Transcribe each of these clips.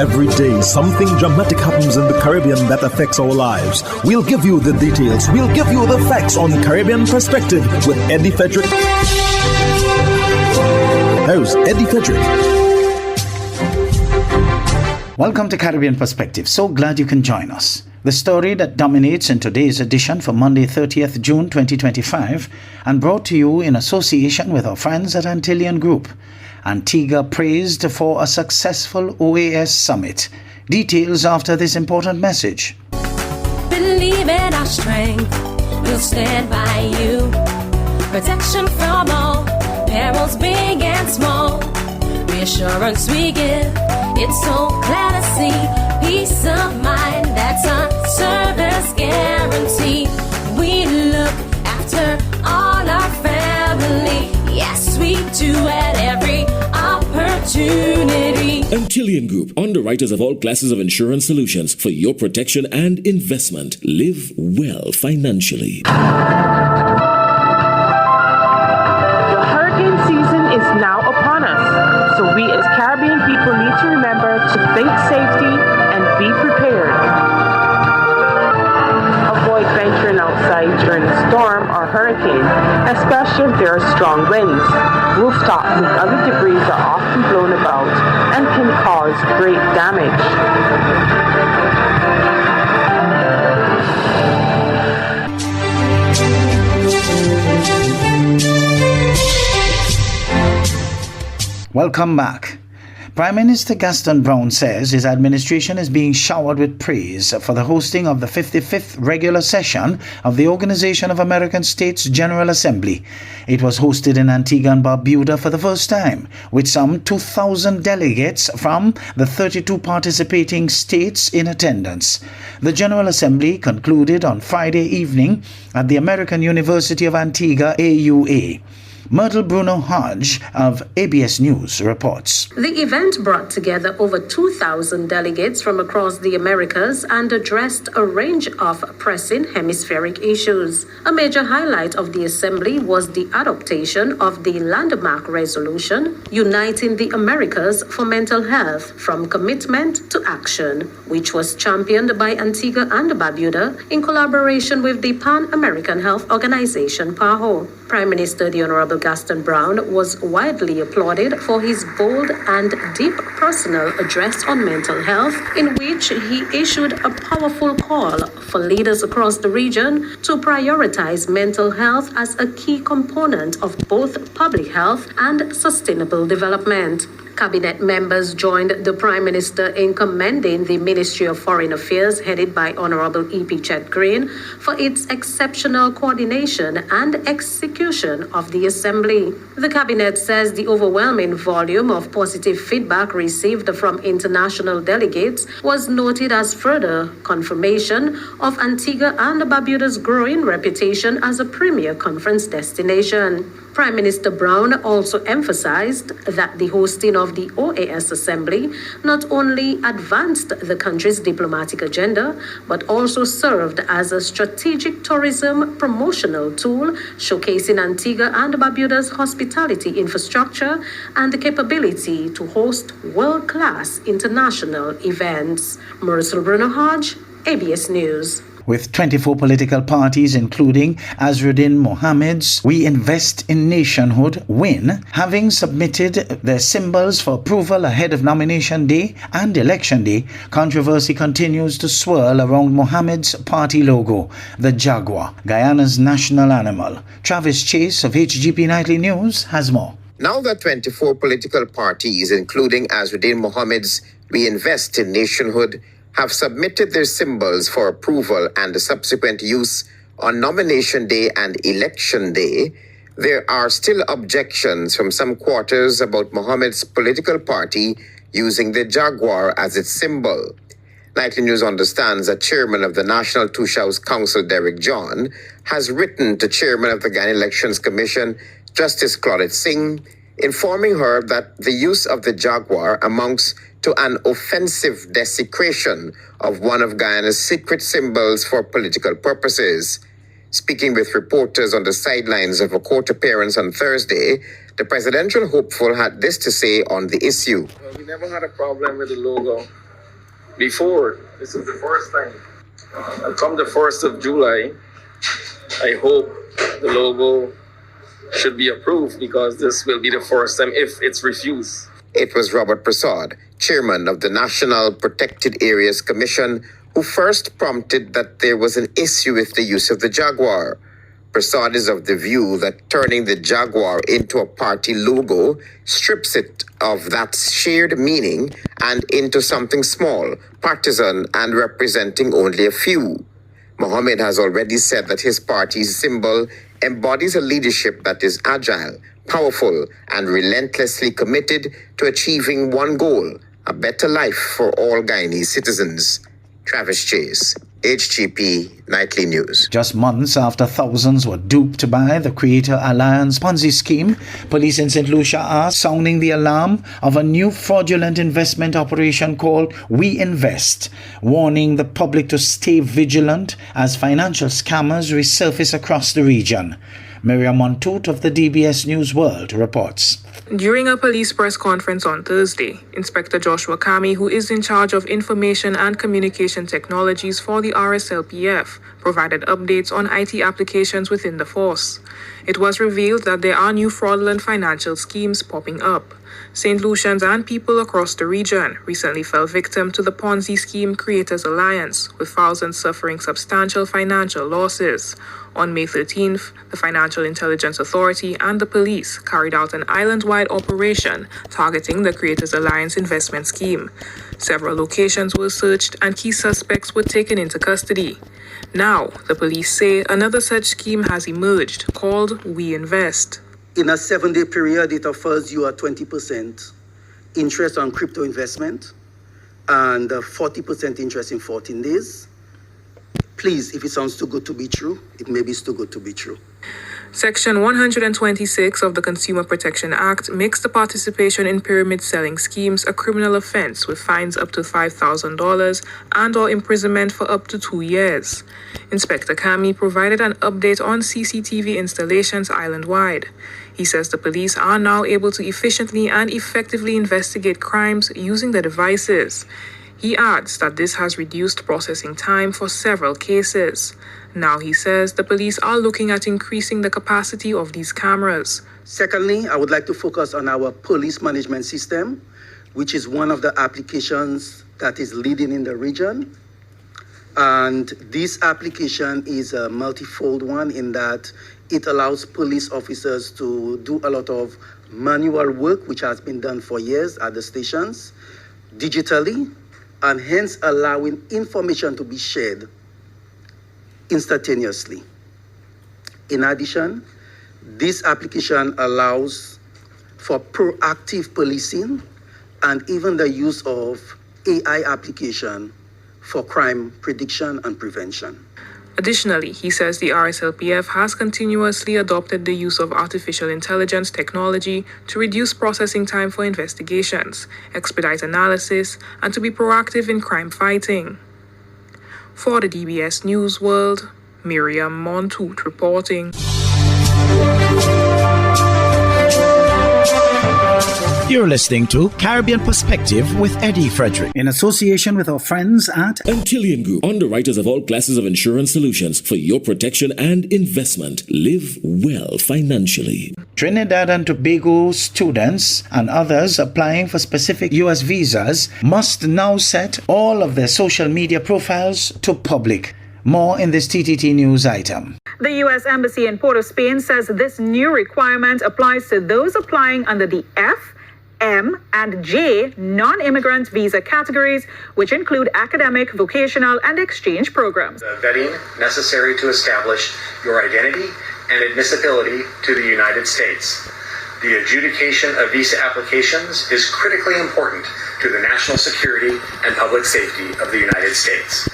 Every day, something dramatic happens in the Caribbean that affects our lives. We'll give you the details. We'll give you the facts on Caribbean Perspective with Eddie Frederick. Here's Eddie Frederick. Welcome to Caribbean Perspective. So glad you can join us. The story that dominates in today's edition for Monday, 30th June 2025, and brought to you in association with our friends at Antillean Group. Antigua praised for a successful OAS summit. Details after this important message. Believe in our strength, we'll stand by you. Protection from all, perils big and small. Reassurance we give, it's so clear to see. Peace of mind, that's our service guarantee. We look after all our family. Yes, we do at every opportunity. Antillean Group, underwriters of all classes of insurance solutions for your protection and investment. Live well financially. The hurricane season is now upon us, so we as Caribbean people need to remember to think safety and be prepared. Avoid venturing outside during a storm or hurricane, especially if there are strong winds. Rooftops and other debris are often blown about and can cause great damage. Welcome back. Prime Minister Gaston Brown says his administration is being showered with praise for the hosting of the 55th regular session of the Organization of American States General Assembly. It was hosted in Antigua and Barbuda for the first time, with some 2,000 delegates from the 32 participating states in attendance. The General Assembly concluded on Friday evening at the American University of Antigua, AUA. Myrtle Bruno Hodge of ABS News reports. The event brought together over 2,000 delegates from across the Americas and addressed a range of pressing hemispheric issues. A major highlight of the assembly was the adoption of the landmark resolution uniting the Americas for mental health from commitment to action, which was championed by Antigua and Barbuda in collaboration with the Pan-American Health Organization, PAHO. Prime Minister the Honorable Gaston Brown was widely applauded for his bold and deep personal address on mental health, in which he issued a powerful call for leaders across the region to prioritize mental health as a key component of both public health and sustainable development. Cabinet members joined the Prime Minister in commending the Ministry of Foreign Affairs headed by Honorable E.P. Chet Green for its exceptional coordination and execution of the Assembly. The Cabinet says the overwhelming volume of positive feedback received from international delegates was noted as further confirmation of Antigua and Barbuda's growing reputation as a premier conference destination. Prime Minister Brown also emphasized that the hosting of the OAS Assembly not only advanced the country's diplomatic agenda, but also served as a strategic tourism promotional tool, showcasing Antigua and Barbuda's hospitality infrastructure and the capability to host world-class international events. Myrtle Bruno Hodge, ABS News. With 24 political parties, including Azruddin Mohammed's We Invest in Nationhood, WIN, having submitted their symbols for approval ahead of nomination day and election day, controversy continues to swirl around Mohammed's party logo, the jaguar, Guyana's national animal. Travis Chase of HGP Nightly News has more. Now that 24 political parties, including Azruddin Mohammed's We Invest in Nationhood, have submitted their symbols for approval and the subsequent use on nomination day and election day, there are still objections from some quarters about Mohammed's political party using the jaguar as its symbol. Nightly News understands that Chairman of the National Two-Shows Council, Derek John, has written to Chairman of the Guyana Elections Commission, Justice Claudette Singh, informing her that the use of the jaguar amounts to an offensive desecration of one of Guyana's secret symbols for political purposes. Speaking with reporters on the sidelines of a court appearance on Thursday, the presidential hopeful had this to say on the issue. We never had a problem with the logo. before. This is the first time. And come the 1st of July, I hope the logo should be approved, because this will be the first time if it's refused. It was Robert Prasad, chairman of the National Protected Areas Commission, who first prompted that there was an issue with the use of the Jaguar. Prasad is of the view that turning the Jaguar into a party logo strips it of that shared meaning and into something small, partisan, and representing only a few. Mohammed has already said that his party's symbol embodies a leadership that is agile, powerful, and relentlessly committed to achieving one goal: a better life for all Guyanese citizens. Travis Chase, HGP Nightly News. Just months after thousands were duped by the Creator Alliance Ponzi scheme, police in St. Lucia are sounding the alarm of a new fraudulent investment operation called We Invest, warning the public to stay vigilant as financial scammers resurface across the region. Miriam Montoot of the DBS News World reports. During a police press conference on Thursday, Inspector Joshua Kami, who is in charge of information and communication technologies for the RSLPF, provided updates on IT applications within the force. It was revealed that there are new fraudulent financial schemes popping up. St. Lucians and people across the region recently fell victim to the Ponzi scheme Creators Alliance, with thousands suffering substantial financial losses. On May 13th, the Financial Intelligence Authority and the police carried out an island-wide operation targeting the Creators Alliance investment scheme. Several locations were searched and key suspects were taken into custody. Now, the police say another such scheme has emerged, called We Invest. In a 7-day period, it offers you a 20% interest on crypto investment and a 40% interest in 14 days. Please, if it sounds too good to be true, it may be too good to be true. Section 126 of the Consumer Protection Act makes the participation in pyramid selling schemes a criminal offense with fines up to $5,000 and/or imprisonment for up to 2 years. Inspector Kami provided an update on CCTV installations island-wide. He says the police are now able to efficiently and effectively investigate crimes using the devices. He adds that this has reduced processing time for several cases. Now, he says, the police are looking at increasing the capacity of these cameras. Secondly, I would like to focus on our police management system, which is one of the applications that is leading in the region. And this application is a multifold one in that it allows police officers to do a lot of manual work, which has been done for years at the stations, digitally, and hence allowing information to be shared instantaneously. In addition, this application allows for proactive policing and even the use of AI application for crime prediction and prevention. Additionally, he says the RSLPF has continuously adopted the use of artificial intelligence technology to reduce processing time for investigations, expedite analysis, and to be proactive in crime fighting. For the DBS News World, Miriam Montoot reporting. You're listening to Caribbean Perspective with Eddie Frederick, in association with our friends at Antillian Group, underwriters of all classes of insurance solutions for your protection and investment. Live well financially. Trinidad and Tobago students and others applying for specific U.S. visas must now set all of their social media profiles to public. More in this TTT News item. The U.S. Embassy in Port of Spain says this new requirement applies to those applying under the F, M, and J non-immigrant visa categories, which include academic, vocational, and exchange programs. The vetting necessary to establish your identity and admissibility to the United States. The adjudication of visa applications is critically important to the national security and public safety of the United States.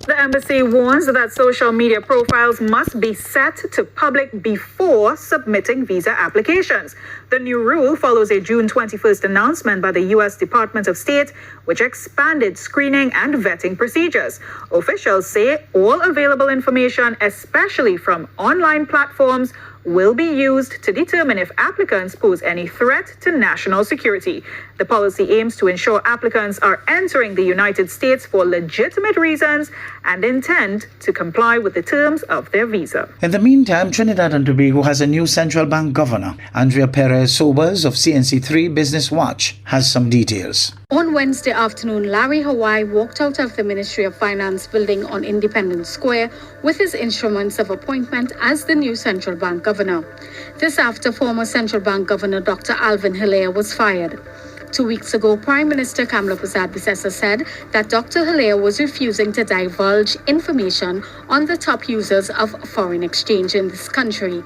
The embassy warns that social media profiles must be set to public before submitting visa applications. The new rule follows a June 21st announcement by the U.S. Department of State, which expanded screening and vetting procedures. Officials say all available information, especially from online platforms, will be used to determine if applicants pose any threat to national security. The policy aims to ensure applicants are entering the United States for legitimate reasons and intend to comply with the terms of their visa. In the meantime, Trinidad and Tobago has a new central bank governor. Andrea Perez-Sobers of CNC3 Business Watch has some details. On Wednesday afternoon, Larry Hawaii walked out of the Ministry of Finance building on Independence Square with his instruments of appointment as the new central bank governor. This after former central bank governor Dr. Alvin Hilaire was fired. 2 weeks ago, Prime Minister Kamla Persad-Bissessar said that Dr. Hilaire was refusing to divulge information on the top users of foreign exchange in this country.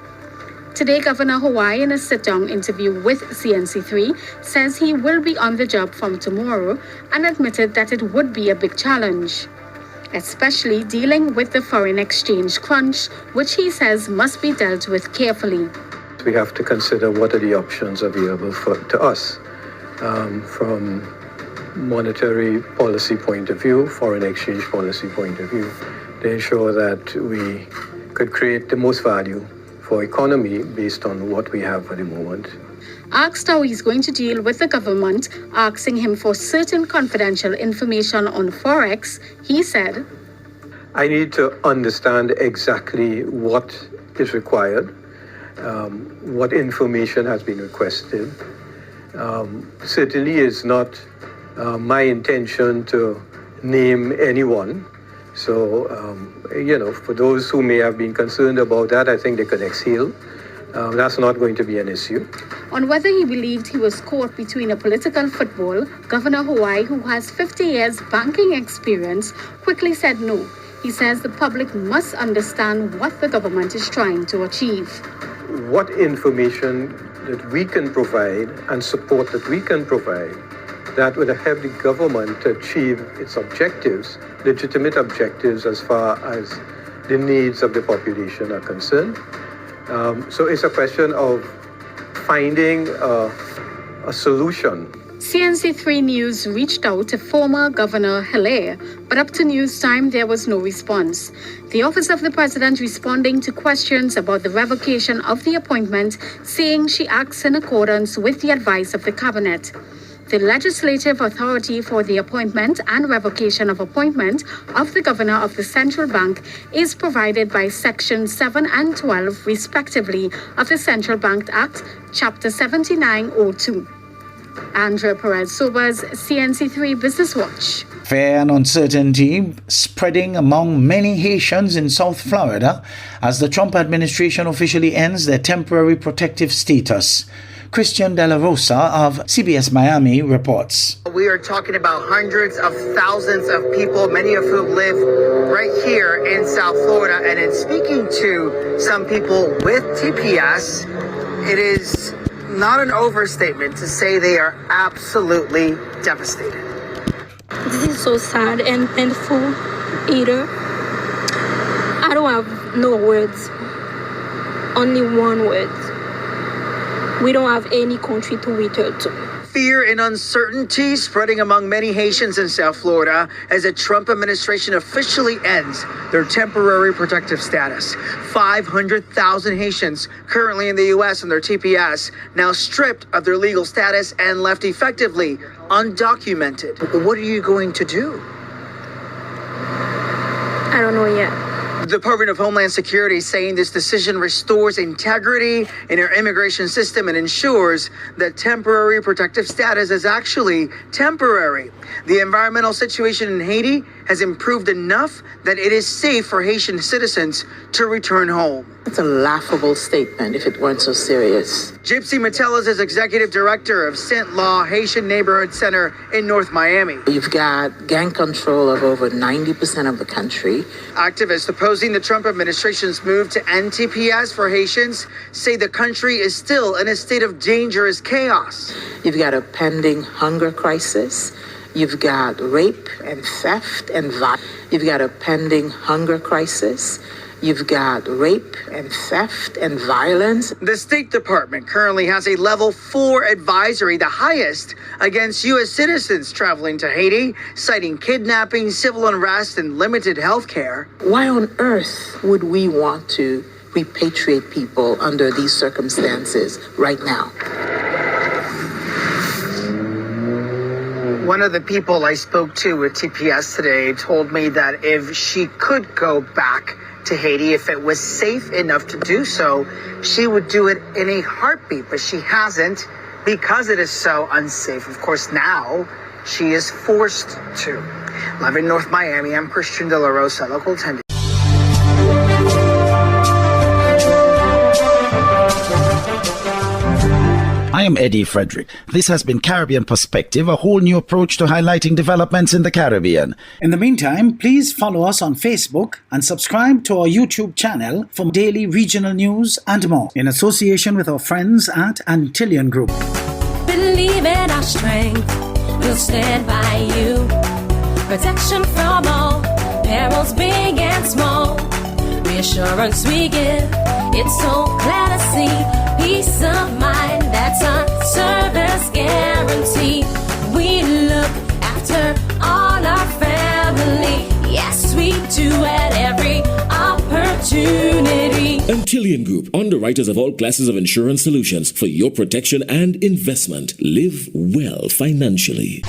Today, Governor Hawaii, in a sit-down interview with CNC3, says he will be on the job from tomorrow and admitted that it would be a big challenge, especially dealing with the foreign exchange crunch, which he says must be dealt with carefully. We have to consider what are the options available to us from monetary policy point of view, foreign exchange policy point of view, to ensure that we could create the most value for economy based on what we have at the moment. Asked how he's going to deal with the government asking him for certain confidential information on Forex, he said, I need to understand exactly what is required, what information has been requested. Certainly it's not my intention to name anyone. So, for those who may have been concerned about that, I think they could exhale. That's not going to be an issue. On whether he believed he was caught between a political football, Governor Hawaii, who has 50 years banking experience, quickly said no. He says the public must understand what the government is trying to achieve. What information that we can provide and support that we can provide that would help the government to achieve its objectives, legitimate objectives as far as the needs of the population are concerned. So it's a question of finding a solution. CNC3 News reached out to former Governor Hilaire, but up to news time, there was no response. The Office of the President responding to questions about the revocation of the appointment, saying she acts in accordance with the advice of the Cabinet. The legislative authority for the appointment and revocation of appointment of the Governor of the Central Bank is provided by Section 7 and 12, respectively, of the Central Bank Act, Chapter 7902. Andrea Perez-Sobers, CNC3 Business Watch. Fear and uncertainty spreading among many Haitians in South Florida as the Trump administration officially ends their temporary protective status. Christian De La Rosa of CBS Miami reports. We are talking about hundreds of thousands of people, many of whom live right here in South Florida. And in speaking to some people with TPS, it is not an overstatement to say they are absolutely devastated. This is so sad and painful, either. I don't have no words, only one word. We don't have any country to return to. Fear and uncertainty spreading among many Haitians in South Florida as the Trump administration officially ends their temporary protective status. 500,000 Haitians currently in the U.S. and their TPS now stripped of their legal status and left effectively undocumented. What are you going to do? I don't know yet. The Department of Homeland Security saying this decision restores integrity in our immigration system and ensures that temporary protective status is actually temporary. The environmental situation in Haiti has improved enough that it is safe for Haitian citizens to return home. It's a laughable statement if it weren't so serious. Gypsy Matelas is executive director of St. Law Haitian Neighborhood Center in North Miami. You've got gang control of over 90% of the country. Activists opposing the Trump administration's move to end TPS for Haitians say the country is still in a state of dangerous chaos. You've got a pending hunger crisis. You've got rape and theft and violence. You've got a pending hunger crisis. You've got rape and theft and violence. The State Department currently has a level 4 advisory, the highest, against U.S. citizens traveling to Haiti, citing kidnapping, civil unrest, and limited health care. Why on earth would we want to repatriate people under these circumstances right now. One of the people I spoke to at TPS today told me that if she could go back to Haiti, if it was safe enough to do so, she would do it in a heartbeat, but she hasn't because it is so unsafe. Of course, now she is forced to. Live in North Miami, I'm Christian De La Rosa, Local 10. I am Eddie Frederick. This has been Caribbean Perspective, a whole new approach to highlighting developments in the Caribbean. In the meantime, please follow us on Facebook and subscribe to our YouTube channel for daily regional news and more, in association with our friends at Antillian Group. Believe in our strength, we'll stand by you. Protection from all perils, big and small. Reassurance we give, it's so glad to see. Peace of mind, that's our service guarantee. We look after all our family. Yes, we do at every opportunity. Antillian Group, underwriters of all classes of insurance solutions for your protection and investment. Live well financially.